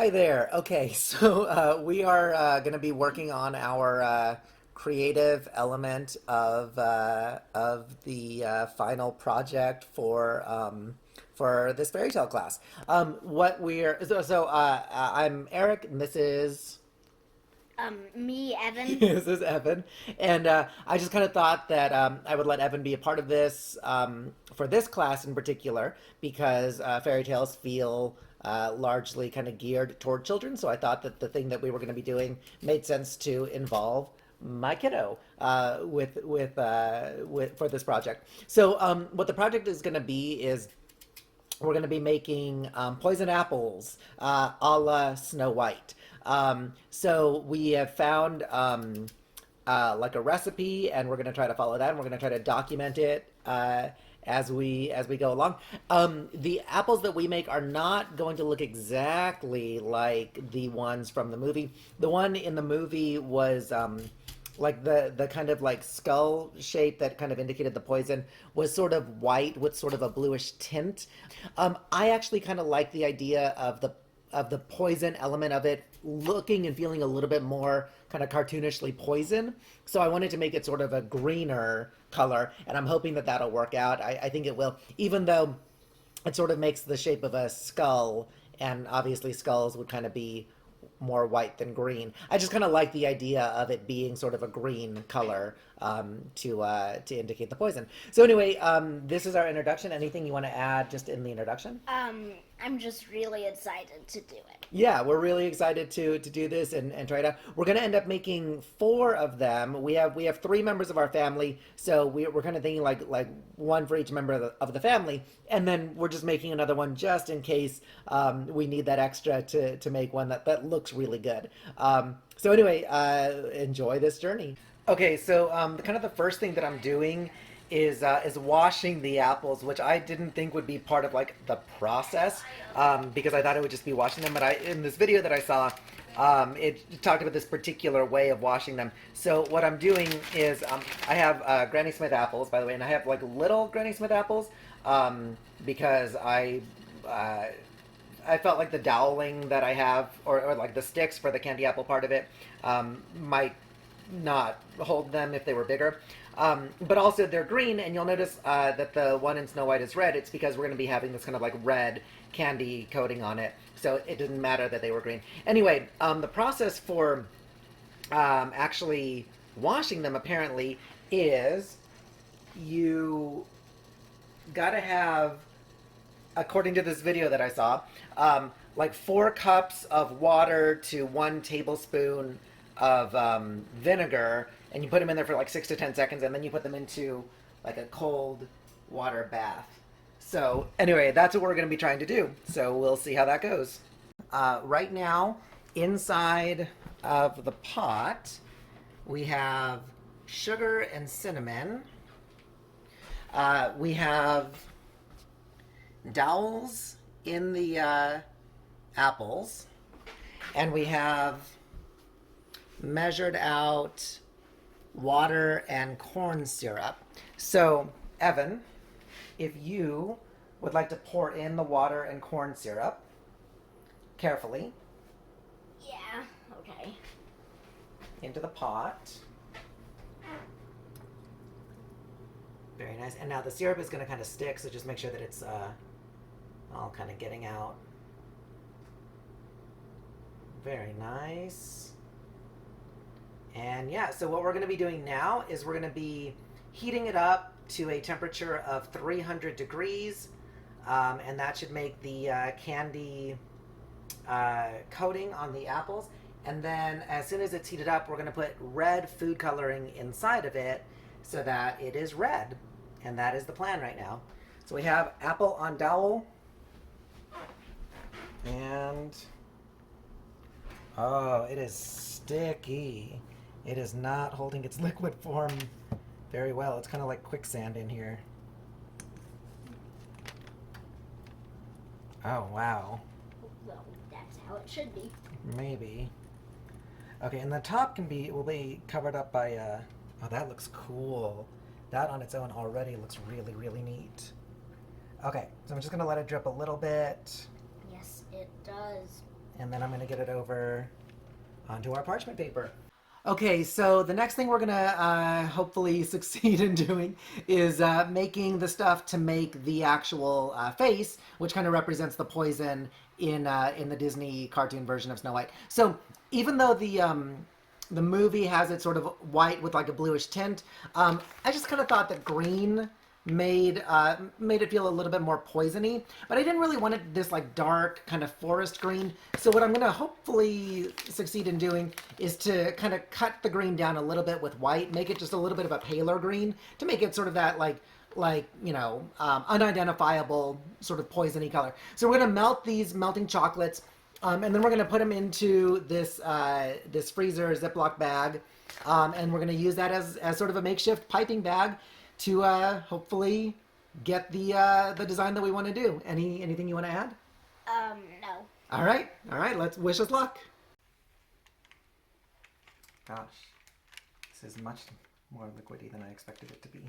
Hi there. Okay, so we are going to be working on our creative element of the final project for this fairy tale class. What we're I'm Eric, and this is Me, Evan. this is Evan, and I just kind of thought that I would let Evan be a part of this for this class in particular because fairy tales feel largely kind of geared toward children. So I thought that the thing that we were going to be doing made sense to involve my kiddo with for this project. So what the project is going to be is we're going to be making poison apples a la Snow White. So we have found like a recipe, and we're going to try to follow that, and we're going to try to document it as we go along. The apples that we make are not going to look exactly like the ones from the movie. The one in the movie was like the kind of like skull shape that kind of indicated the poison was sort of white with sort of a bluish tint. I actually kind of like the idea of the poison element of it looking and feeling a little bit more kind of cartoonishly poison. So I wanted to make it sort of a greener color, and I'm hoping that that'll work out. I think it will, even though it sort of makes the shape of a skull, and obviously skulls would kind of be more white than green. I just kind of like the idea of it being sort of a green color to indicate the poison. So anyway, this is our introduction. Anything you want to add just in the introduction? I'm just really excited to do it. Yeah, we're really excited to do this and try it out. We're gonna end up making four of them. We have three members of our family, so we're kind of thinking like one for each member of the family, and then we're just making another one just in case we need that extra to make one that looks really good. So anyway, enjoy this journey. Okay, so kind of the first thing that I'm doing is washing the apples, which I didn't think would be part of like the process, because I thought it would just be washing them. But in this video that I saw, it talked about this particular way of washing them. So what I'm doing is I have Granny Smith apples, by the way, and I have like little Granny Smith apples because I felt like the doweling that I have, or like the sticks for the candy apple part of it, might not hold them if they were bigger. But also they're green, and you'll notice that the one in Snow White is red. It's because we're going to be having this kind of like red candy coating on it, so it didn't matter that they were green. Anyway, the process for actually washing them apparently is you gotta have, according to this video that I saw, like 4 cups of water to 1 tablespoon of vinegar, and you put them in there for like 6 to 10 seconds, and then you put them into like a cold water bath. So anyway, that's what we're going to be trying to do. So we'll see how that goes. Right now, inside of the pot, we have sugar and cinnamon. We have dowels in the apples, and we have measured out water and corn syrup. So, Evan, if you would like to pour in the water and corn syrup carefully Yeah, okay. into the pot. Very nice. And now the syrup is going to kind of stick, so just make sure that it's all kind of getting out. Very nice. And yeah, so what we're going to be doing now is we're going to be heating it up to a temperature of 300 degrees, and that should make the candy coating on the apples. And then as soon as it's heated up, we're going to put red food coloring inside of it so that it is red. And that is the plan right now. So we have apple on dowel, and oh, it is sticky. It is not holding its liquid form very well. It's kind of like quicksand in here. Oh, wow. Well, that's how it should be. Maybe. Okay, and the top will be covered up by, oh, that looks cool. That on its own already looks really, really neat. Okay, so I'm just gonna let it drip a little bit. Yes, it does. And then I'm going to get it over onto our parchment paper. Okay, so the next thing we're gonna hopefully succeed in doing is making the stuff to make the actual face, which kind of represents the poison in the Disney cartoon version of Snow White. So even though the movie has it sort of white with like a bluish tint, I just kind of thought that green made it feel a little bit more poisony, but I didn't really want it this like dark kind of forest green. So what I'm gonna hopefully succeed in doing is to kind of cut the green down a little bit with white, make it just a little bit of a paler green to make it sort of that unidentifiable sort of poisony color. So we're gonna melt these melting chocolates, and then we're gonna put them into this freezer Ziploc bag, and we're gonna use that as sort of a makeshift piping bag to hopefully get the design that we want to do. Anything you want to add? No. All right. Let's wish us luck. Gosh, this is much more liquidy than I expected it to be.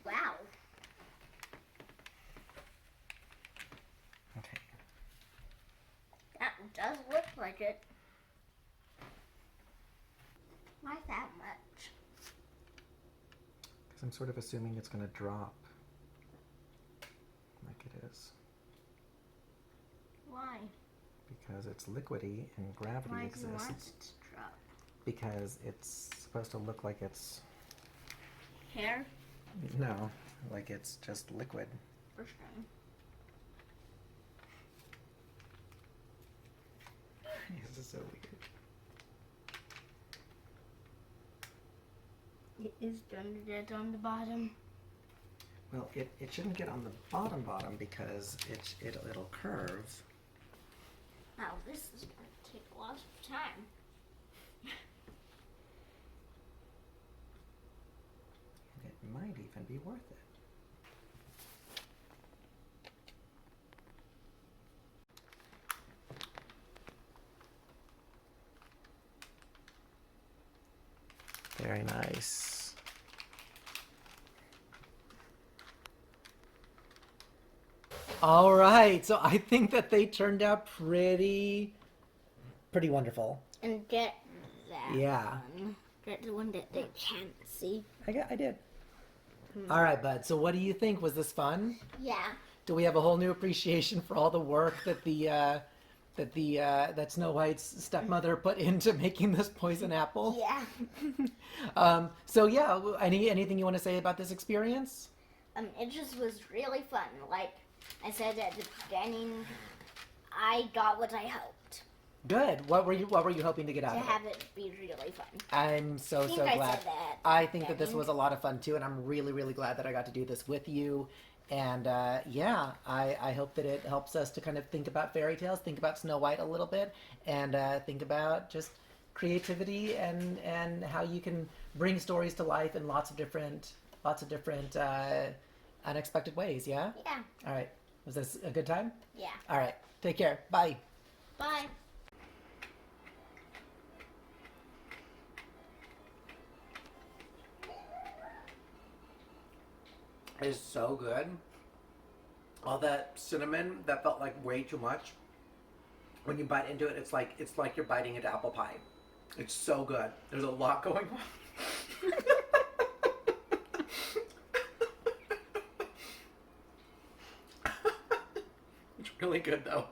Wow. Okay. That does look like it. Why that much? Because I'm sort of assuming it's going to drop like it is. Why? Because it's liquidy and gravity Why do you want exists. it to drop? Because it's supposed to look like it's... Hair? No, like it's just liquid. First time. This is so weird. It is done dead on the bottom. Well, it shouldn't get on the bottom because it'll curve. Wow, this is going to take a lot of time. It might even be worth it. Very nice. All right, so I think that they turned out pretty wonderful. And get that Yeah. one. Get the one that they can't see. I did. All right, bud. So what do you think? Was this fun? Yeah. Do we have a whole new appreciation for all the work that that Snow White's stepmother put into making this poison apple? Yeah. So yeah, anything you want to say about this experience? It just was really fun. Like I said at the beginning, I got what I hoped. Good. What were you hoping to get out To of it? have it be really fun. I'm so I think so I glad. said that I at think the that this beginning. was a lot of fun too, and I'm really glad that I got to do this with you. And yeah, I hope that it helps us to kind of think about fairy tales, think about Snow White a little bit, and think about just creativity and how you can bring stories to life in lots of different unexpected ways. Yeah. Yeah. All right. Was this a good time? Yeah. All right. Take care. Bye. Bye. Is so good. All that cinnamon that felt like way too much. When you bite into it, it's like you're biting into apple pie. It's so good. There's a lot going on. It's really good though.